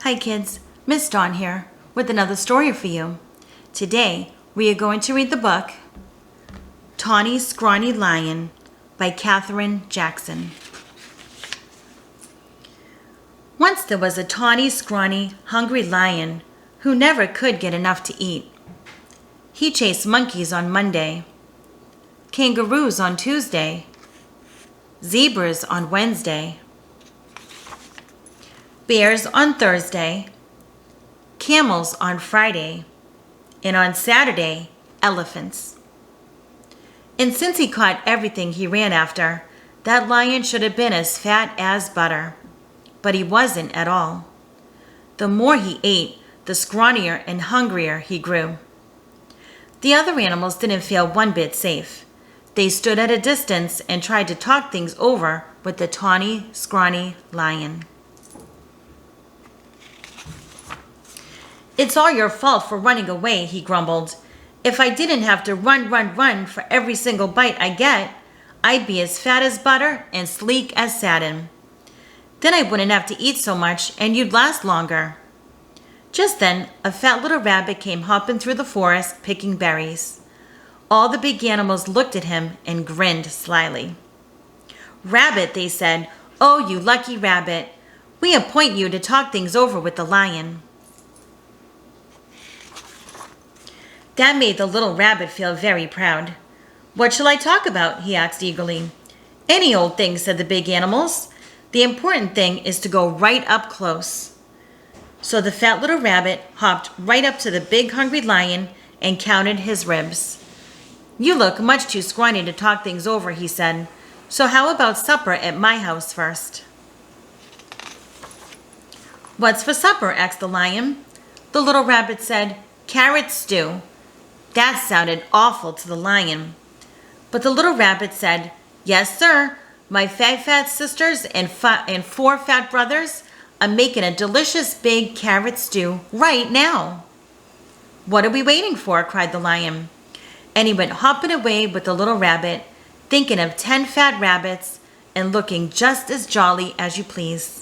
Hi kids, Miss Dawn here with another story for you. Today we are going to read the book Tawny Scrawny Lion by Kathryn Jackson. Once there was a tawny, scrawny, hungry lion who never could get enough to eat. He chased monkeys on Monday, kangaroos on Tuesday, zebras on Wednesday, bears on Thursday, camels on Friday, and on Saturday, elephants. And since he caught everything he ran after, that lion should have been as fat as butter. But he wasn't at all. The more he ate, the scrawnier and hungrier he grew. The other animals didn't feel one bit safe. They stood at a distance and tried to talk things over with the tawny, scrawny lion. "It's all your fault for running away," he grumbled. "If I didn't have to run for every single bite I get, I'd be as fat as butter and sleek as satin. Then I wouldn't have to eat so much and you'd last longer." Just then, a fat little rabbit came hopping through the forest, picking berries. All the big animals looked at him and grinned slyly. "Rabbit," they said, "oh, you lucky rabbit. We appoint you to talk things over with the lion." That made the little rabbit feel very proud. "What shall I talk about?" he asked eagerly. "Any old thing," said the big animals. "The important thing is to go right up close." So the fat little rabbit hopped right up to the big hungry lion and counted his ribs. "You look much too scrawny to talk things over," he said. "So how about supper at my house first?" "What's for supper?" asked the lion. The little rabbit said, "Carrot stew." That sounded awful to the lion. But the little rabbit said, "Yes, sir. My fat sisters and 4 fat brothers are making a delicious big carrot stew right now." "What are we waiting for?" cried the lion. And he went hopping away with the little rabbit, thinking of 10 fat rabbits and looking just as jolly as you please.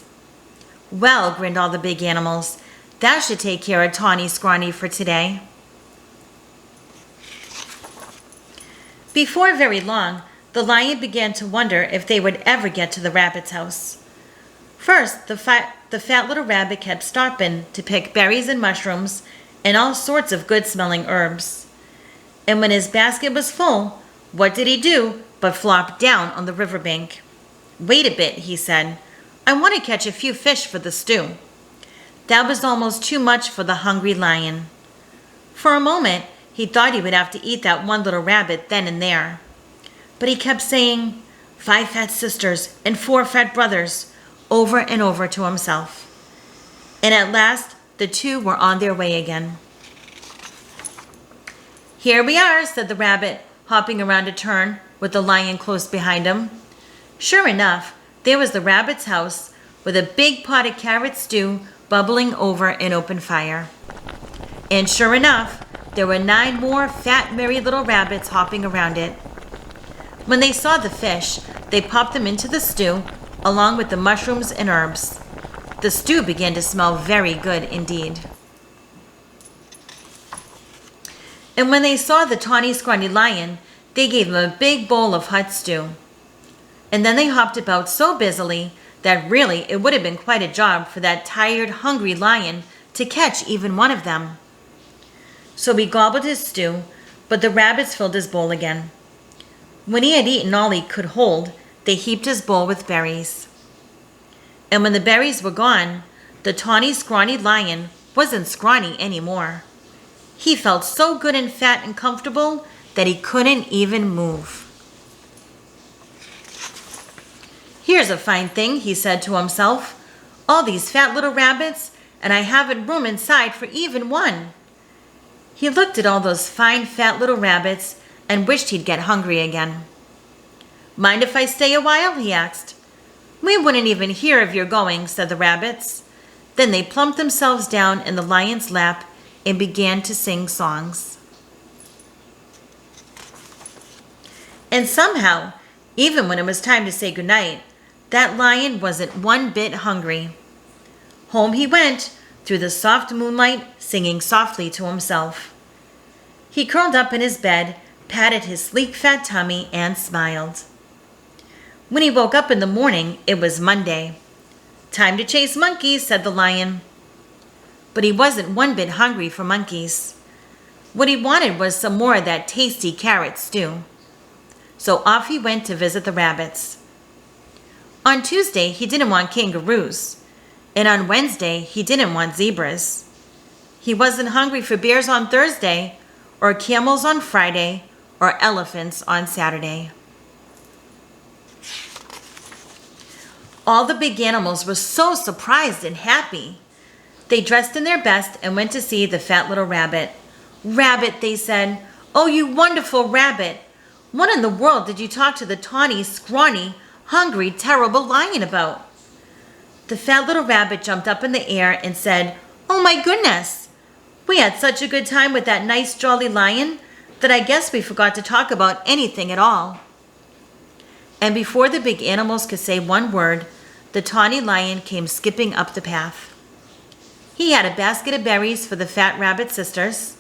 "Well," grinned all the big animals, "that should take care of Tawny Scrawny for today." Before very long, the lion began to wonder if they would ever get to the rabbit's house. First, the fat little rabbit kept stopping to pick berries and mushrooms and all sorts of good-smelling herbs. And when his basket was full, what did he do but flop down on the riverbank? "Wait a bit," he said. "I want to catch a few fish for the stew." That was almost too much for the hungry lion. For a moment, he thought he would have to eat that one little rabbit then and there. But he kept saying, 5 fat sisters and 4 fat brothers, over and over to himself. And at last, the 2 were on their way again. "Here we are," said the rabbit, hopping around a turn with the lion close behind him. Sure enough, there was the rabbit's house with a big pot of carrot stew bubbling over an open fire. And sure enough, there were 9 more fat, merry little rabbits hopping around it. When they saw the fish, they popped them into the stew, along with the mushrooms and herbs. The stew began to smell very good indeed. And when they saw the tawny, scrawny lion, they gave him a big bowl of hot stew. And then they hopped about so busily that really it would have been quite a job for that tired, hungry lion to catch even one of them. So he gobbled his stew, but the rabbits filled his bowl again. When he had eaten all he could hold, they heaped his bowl with berries. And when the berries were gone, the tawny, scrawny lion wasn't scrawny anymore. He felt so good and fat and comfortable that he couldn't even move. "Here's a fine thing," he said to himself. "All these fat little rabbits, and I haven't room inside for even one." He looked at all those fine fat little rabbits and wished he'd get hungry again. "Mind if I stay a while?" he asked. "We wouldn't even hear of your going," said the rabbits. Then they plumped themselves down in the lion's lap and began to sing songs. And somehow, even when it was time to say goodnight, that lion wasn't one bit hungry. Home he went, through the soft moonlight, singing softly to himself. He curled up in his bed, patted his sleek fat tummy, and smiled. When he woke up in the morning, it was Monday. "Time to chase monkeys," said the lion. But he wasn't one bit hungry for monkeys. What he wanted was some more of that tasty carrot stew. So off he went to visit the rabbits. On Tuesday, he didn't want kangaroos. And on Wednesday, he didn't want zebras. He wasn't hungry for bears on Thursday, or camels on Friday, or elephants on Saturday. All the big animals were so surprised and happy. They dressed in their best and went to see the fat little rabbit. "Rabbit," they said, "oh, you wonderful rabbit. What in the world did you talk to the tawny, scrawny, hungry, terrible lion about?" The fat little rabbit jumped up in the air and said, "Oh my goodness! We had such a good time with that nice jolly lion that I guess we forgot to talk about anything at all." And before the big animals could say one word, the tawny lion came skipping up the path. He had a basket of berries for the fat rabbit sisters,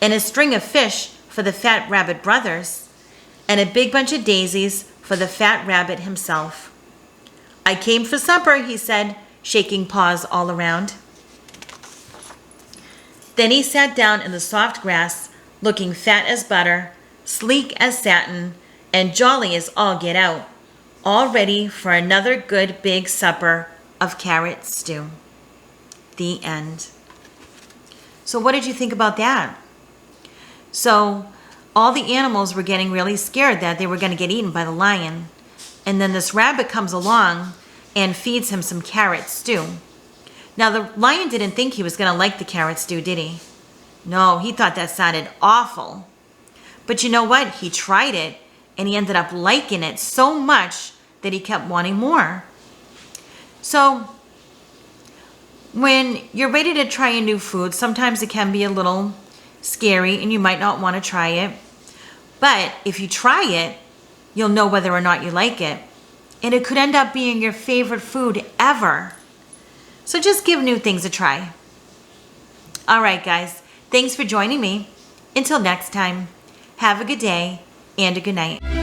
and a string of fish for the fat rabbit brothers, and a big bunch of daisies for the fat rabbit himself. "I came for supper," he said, shaking paws all around. Then he sat down in the soft grass, looking fat as butter, sleek as satin, and jolly as all get out, all ready for another good big supper of carrot stew. The end. So what did you think about that? So all the animals were getting really scared that they were going to get eaten by the lion. And then this rabbit comes along and feeds him some carrot stew. Now the lion didn't think he was going to like the carrot stew, did he? No, he thought that sounded awful. But you know what? He tried it and he ended up liking it so much that he kept wanting more. So when you're ready to try a new food, sometimes it can be a little scary and you might not want to try it. But if you try it, you'll know whether or not you like it. And it could end up being your favorite food ever. So just give new things a try. All right, guys. Thanks for joining me. Until next time, have a good day and a good night.